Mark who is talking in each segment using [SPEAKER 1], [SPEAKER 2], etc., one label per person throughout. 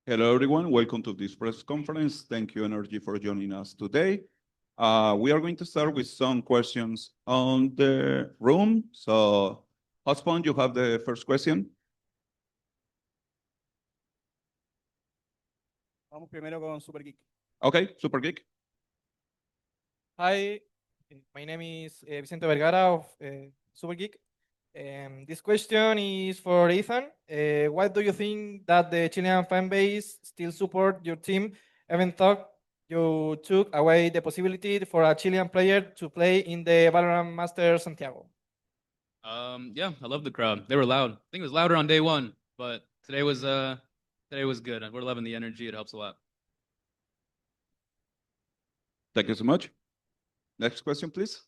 [SPEAKER 1] Hello, everyone. Welcome to this press conference. Thank you, NRG, for joining us today. We are going to start with some questions on the room. So, Hotspot, you have the first question.
[SPEAKER 2] Vamos primero con Super Geek.
[SPEAKER 1] Okay, Super Geek.
[SPEAKER 2] Hi, my name is Vicente Vergara of Super Geek. This question is for Ethan. Why do you think that the Chilean fan base still support your team, even though you took away the possibility for a Chilean player to play in the Valorant Masters Santiago?
[SPEAKER 3] Yeah, I love the crowd. They were loud. I think it was louder on day one, but today was good. We're loving the energy. It helps a lot.
[SPEAKER 1] Thank you so much. Next question, please.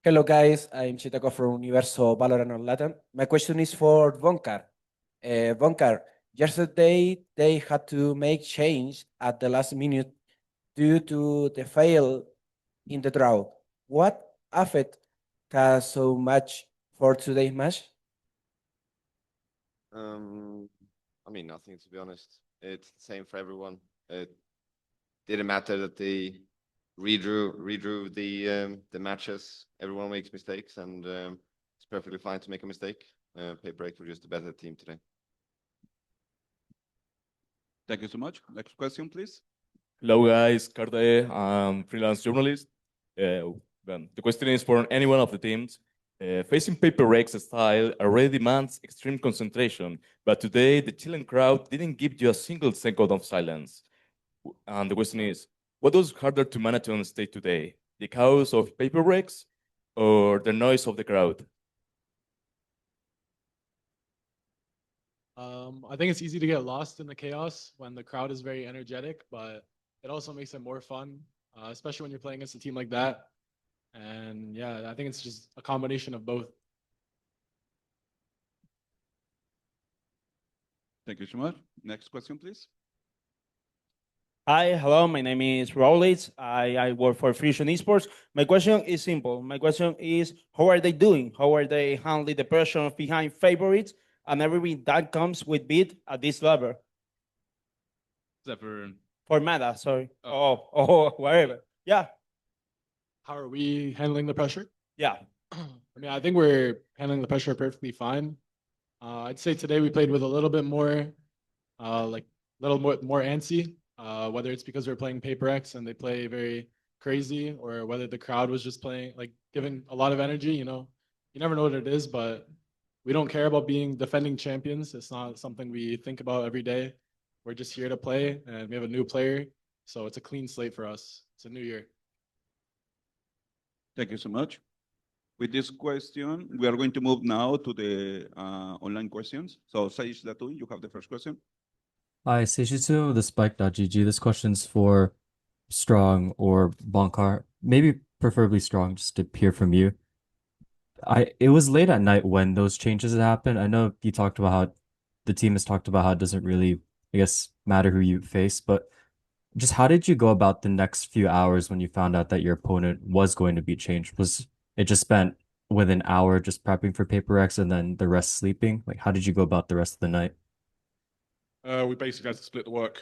[SPEAKER 4] Hello guys, I'm Chitako from Universo Valorant on Latin. My question is for Vonkar. Vonkar, yesterday they had to make change at the last minute due to the fail in the draw. What affect us so much for today's match?
[SPEAKER 5] I mean, nothing, to be honest. It's the same for everyone. It didn't matter that they redrew the matches. Everyone makes mistakes, and it's perfectly fine to make a mistake. PRX were just a better team today.
[SPEAKER 1] Thank you so much. Next question, please.
[SPEAKER 6] Hello guys, Carte, I'm freelance journalist. The question is for any one of the teams. Facing PRX style already demands extreme concentration, but today the Chilean crowd didn't give you a single second of silence. And the question is, what was harder to manage on stage today? The chaos of PRX or the noise of the crowd?
[SPEAKER 7] I think it's easy to get lost in the chaos when the crowd is very energetic, but it also makes it more fun, especially when you're playing against a team like that. And yeah, I think it's just a combination of both.
[SPEAKER 1] Thank you so much. Next question, please.
[SPEAKER 8] Hi, hello, my name is Rowlitz. I work for Fusion Esports. My question is simple. My question is, how are they doing? How are they handling the pressure behind favorites and everything that comes with bid at this level?
[SPEAKER 3] Except for
[SPEAKER 8] meta, sorry. Oh, wherever. Yeah.
[SPEAKER 7] How are we handling the pressure?
[SPEAKER 8] Yeah.
[SPEAKER 7] I mean, I think we're handling the pressure perfectly fine. I'd say today we played with a little bit more, more antsy. Whether it's because we're playing PRX and they play very crazy, or whether the crowd was just playing, like, giving a lot of energy. You never know what it is, but we don't care about being defending champions. It's not something we think about every day. We're just here to play, and we have a new player, so it's a clean slate for us. It's a new year.
[SPEAKER 1] Thank you so much. With this question, we are going to move now to the online questions. So, Sage Latu, you have the first question.
[SPEAKER 9] Hi, Seijitsu, the Spike.gg. This question's for Strong or Bonkar, maybe preferably Strong, just to hear from you. It was late at night when those changes happened. I know you talked about how the team has talked about how it doesn't really, I guess, matter who you face, but just how did you go about the next few hours when you found out that your opponent was going to be changed? Was it just spent with an hour just prepping for PRX and then the rest sleeping? Like, how did you go about the rest of the night?
[SPEAKER 10] We basically had to split the work.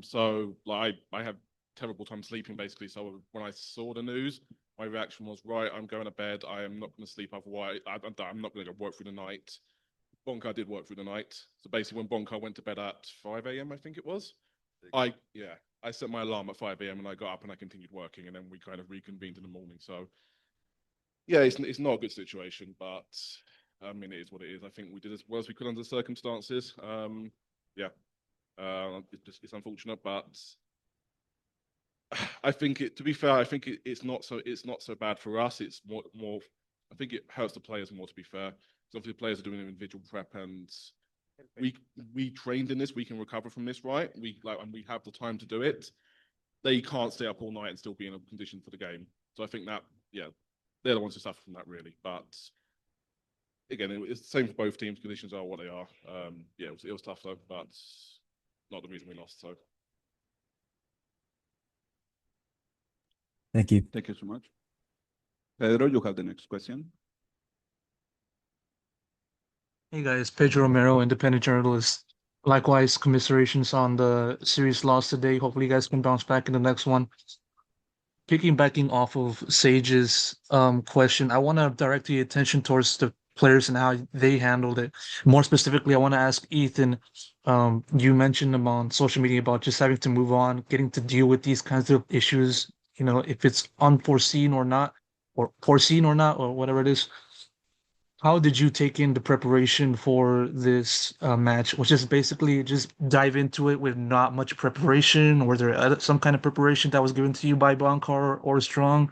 [SPEAKER 10] So like I have terrible time sleeping basically. So when I saw the news, my reaction was, right, I'm going to bed. I am not going to sleep otherwise. I'm not going to work through the night. Bonkar did work through the night. So basically when Bonkar went to bed at 5 a.m., I think it was, I set my alarm at 5 a.m. and I got up and I continued working, and then we kind of reconvened in the morning. So yeah, it's not a good situation, but I mean, it is what it is. I think we did as well as we could under the circumstances. It's unfortunate, but I think to be fair, I think it's not so bad for us. It's more I think it hurts the players more, to be fair. So obviously the players are doing individual prep, and we trained in this. We can recover from this, right? And we have the time to do it. They can't stay up all night and still be in a condition for the game. So I think that, they're the ones who suffer from that, really. But again, it's the same for both teams. Conditions are what they are. It was tough though, but not the reason we lost. So
[SPEAKER 9] Thank you.
[SPEAKER 1] Thank you so much. Pedro, you have the next question.
[SPEAKER 11] Hey guys, Pedro Romero, independent journalist. Likewise, commiserations on the series loss today. Hopefully, you guys can bounce back in the next one. Piggybacking off of Sage's question, I want to direct the attention towards the players and how they handled it. More specifically, I want to ask Ethan. You mentioned them on social media about just having to move on, getting to deal with these kinds of issues. You know, if it's unforeseen or not, or foreseen or not, or whatever it is. How did you take in the preparation for this match? Was just basically just dive into it with not much preparation, or was there some kind of preparation that was given to you by Bankar or Strong?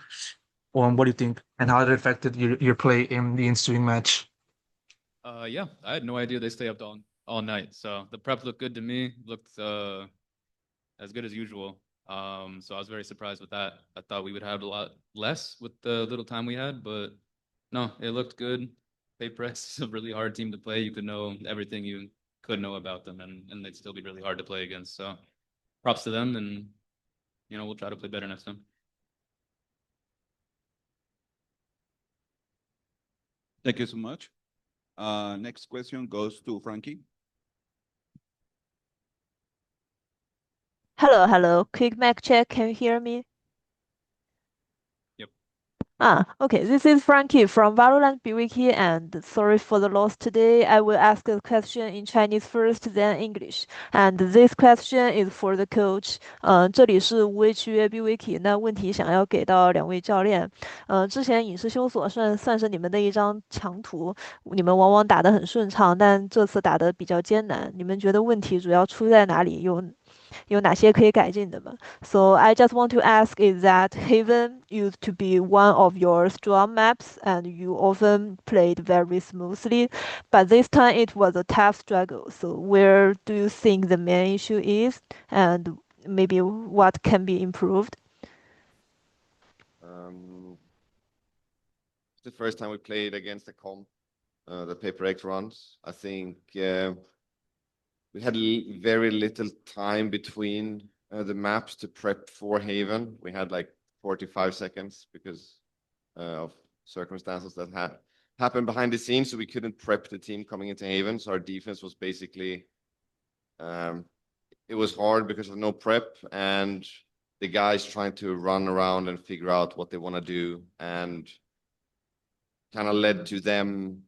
[SPEAKER 11] Or what do you think? And how it affected your play in the ensuing match?
[SPEAKER 3] Yeah, I had no idea they stay up all night. So the prep looked good to me. Looked as good as usual. So I was very surprised with that. I thought we would have a lot less with the little time we had, but no, it looked good. PRX is a really hard team to play. You could know everything you could know about them, and they'd still be really hard to play against. So props to them, and we'll try to play better next time.
[SPEAKER 1] Thank you so much. Next question goes to Frankie.
[SPEAKER 12] Hello. Quick mic check. Can you hear me? Okay, this is Frankie from Valorant BWiki, and sorry for the loss today. I will ask a question in Chinese first, then English. And this question is for the coach. 这里是无畏契约 BWiki，那问题想要给到两位教练。之前影视修所算是你们的一张强图，你们往往打得很顺畅，但这次打得比较艰难。你们觉得问题主要出在哪里？有哪些可以改进的吗？ So I just want to ask is that Haven used to be one of your strong maps and you often played very smoothly, but this time it was a tough struggle. So where do you think the main issue is, and maybe what can be improved?
[SPEAKER 5] It's the first time we played against the PRX runs. I think we had very little time between the maps to prep for Haven. We had like 45 seconds because of circumstances that had happened behind the scenes, so we couldn't prep the team coming into Haven. So our defense was basically, it was hard because of no prep and the guys trying to run around and figure out what they want to do, and kind of led to them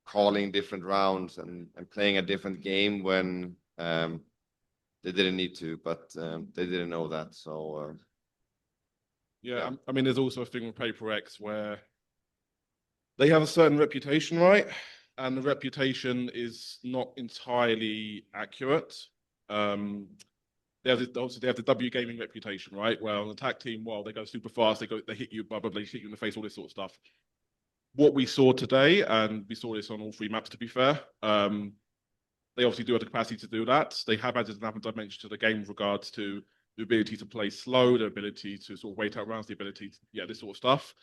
[SPEAKER 5] calling different rounds and playing a different game when they didn't need to, but they didn't know that. So
[SPEAKER 10] yeah, I mean, there's also a thing with PRX where they have a certain reputation, right? And the reputation is not entirely accurate. They have the W gaming reputation, right? Well, an attack team, well, they go super fast, they hit you, blah blah blah, hit you in the face, all this sort of stuff. What we saw today, and we saw this on all three maps, to be fair, they obviously do have the capacity to do that. They have added another dimension to the game with regards to the ability to play slow, the ability to sort of wait out rounds, the ability to, this sort of stuff.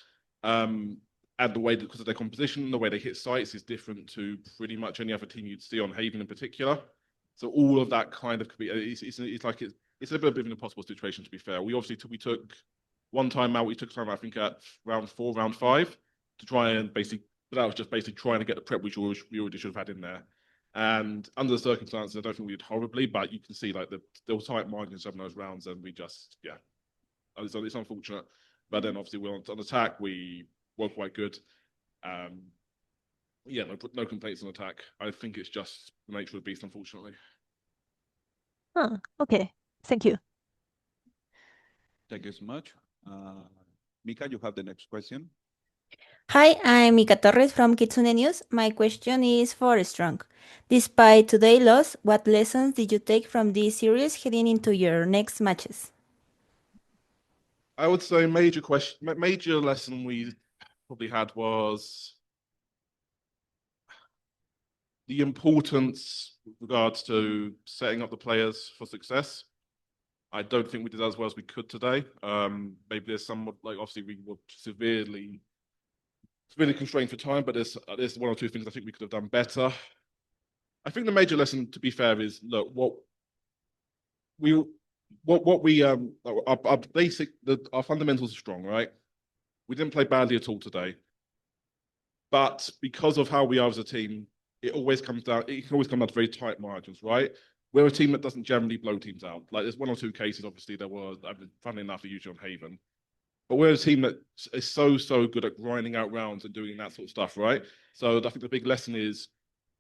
[SPEAKER 10] And the way, because of their composition, the way they hit sites is different to pretty much any other team you'd see on Haven in particular. So all of that kind of could be, it's a bit of an impossible situation, to be fair. We obviously we took one time out, I think at round 4, round 5, to try and basically, but that was just basically trying to get the prep which we already should have had in there. And under the circumstances, I don't think we did horribly, but you can see like there were tight margins of those rounds, and we just, it's unfortunate. But then obviously we're on attack, we were quite good. No complaints on attack. I think it's just the nature of the beast, unfortunately.
[SPEAKER 12] Okay, thank you.
[SPEAKER 1] Thank you so much. Mika, you have the next question.
[SPEAKER 13] Hi, I'm Mika Torres from Kitsune News. My question is for Strong. Despite today's loss, what lessons did you take from this series heading into your next matches?
[SPEAKER 10] I would say major lesson we probably had was the importance with regards to setting up the players for success. I don't think we did as well as we could today. Maybe there's somewhat, like, obviously we were severely constrained for time, but there's one or two things I think we could have done better. I think the major lesson, to be fair, is look, our fundamentals are strong, right? We didn't play badly at all today, but because of how we are as a team, it always comes down. It can always come down to very tight margins, right? We're a team that doesn't generally blow teams out. Like there's one or two cases, obviously there was. Funnily enough, usually on Haven. But we're a team that is so good at grinding out rounds and doing that sort of stuff, right? So I think the big lesson is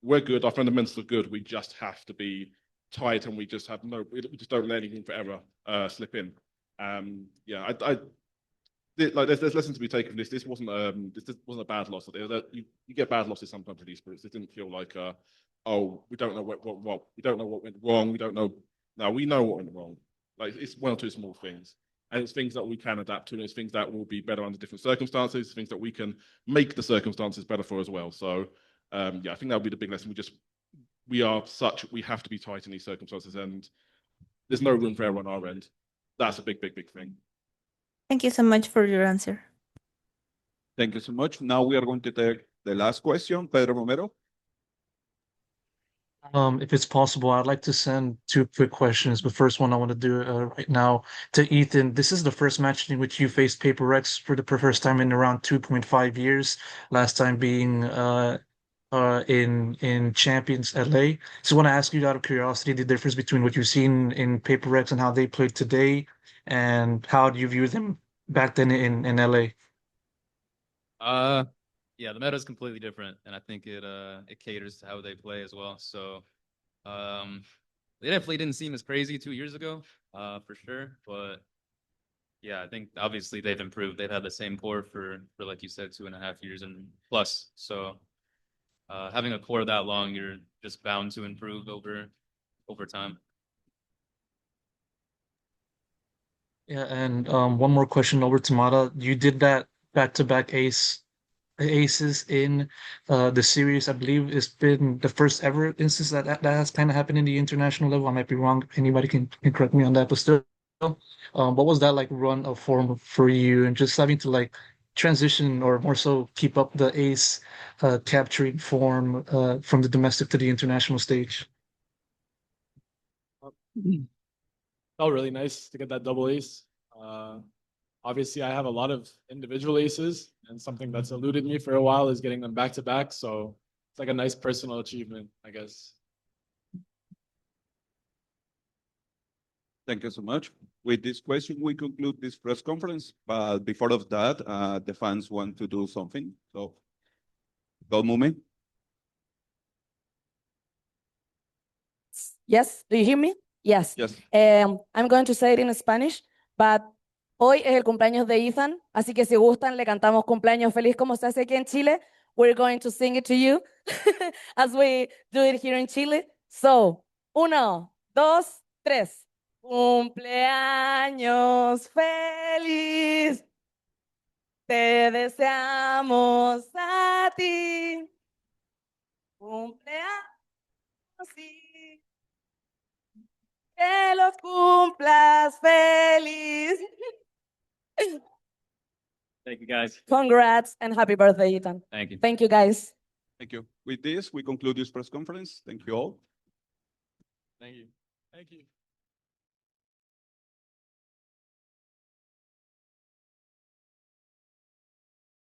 [SPEAKER 10] we're good. Our fundamentals are good. We just have to be tight, and we just have we just don't let anything forever slip in. Yeah, like there's lessons to be taken from this. This wasn't a bad loss. You get bad losses sometimes in esports. It didn't feel like oh, we don't know what we don't know what went wrong. We don't know. No, we know what went wrong. Like it's one or two small things. And it's things that we can adapt to, and it's things that will be better under different circumstances, things that we can make the circumstances better for as well. So, yeah, I think that would be the big lesson. We have to be tight in these circumstances, and there's no room for error on our end. That's a big thing.
[SPEAKER 13] Thank you so much for your answer.
[SPEAKER 1] Thank you so much. Now we are going to take the last question, Pedro Romero.
[SPEAKER 11] If it's possible, I'd like to send two quick questions. The first one I want to do right now to Ethan. This is the first match in which you faced PRX for the first time in around 2.5 years. Last time being in Champions LA. So I want to ask you out of curiosity the difference between what you've seen in PRX and how they played today, and how do you view them back then in LA?
[SPEAKER 3] Yeah, the meta is completely different, and I think it caters to how they play as well. So, they definitely didn't seem as crazy 2 years ago, for sure. But yeah, I think obviously they've improved. They've had the same core for like you said, 2.5 years and plus. So, having a core that long, you're just bound to improve over time.
[SPEAKER 11] Yeah, and one more question over to Mata. You did that back-to-back aces in the series. I believe it's been the first ever instance that has kind of happened in the international level. I might be wrong. Anybody can correct me on that, but still, what was that like run of form for you, and just having to like transition or more so keep up the ace capturing form from the domestic to the international stage?
[SPEAKER 7] Felt really nice to get that double ace. Obviously, I have a lot of individual aces, and something that's eluded me for a while is getting them back to back. So it's like a nice personal achievement, I guess.
[SPEAKER 1] Thank you so much. With this question, we conclude this press conference. But before of that, the fans want to do something. So, go, Mumi.
[SPEAKER 14] Yes, do you hear me? Yes.
[SPEAKER 1] Yes.
[SPEAKER 14] I'm going to say it in Spanish, but hoy es el cumpleaños de Ethan, así que si gustan le cantamos cumpleaños feliz como se hace aquí en Chile. We're going to sing it to you as we do it here in Chile. So, 1, 2, 3. Cumpleaños feliz. Te deseamos a ti. Cumpleaños sí. Que los cumplas feliz.
[SPEAKER 3] Thank you, guys.
[SPEAKER 14] Congrats and happy birthday, Ethan.
[SPEAKER 3] Thank you.
[SPEAKER 14] Thank you, guys.
[SPEAKER 1] Thank you. With this, we conclude this press conference. Thank you all.
[SPEAKER 7] Thank you. Thank you.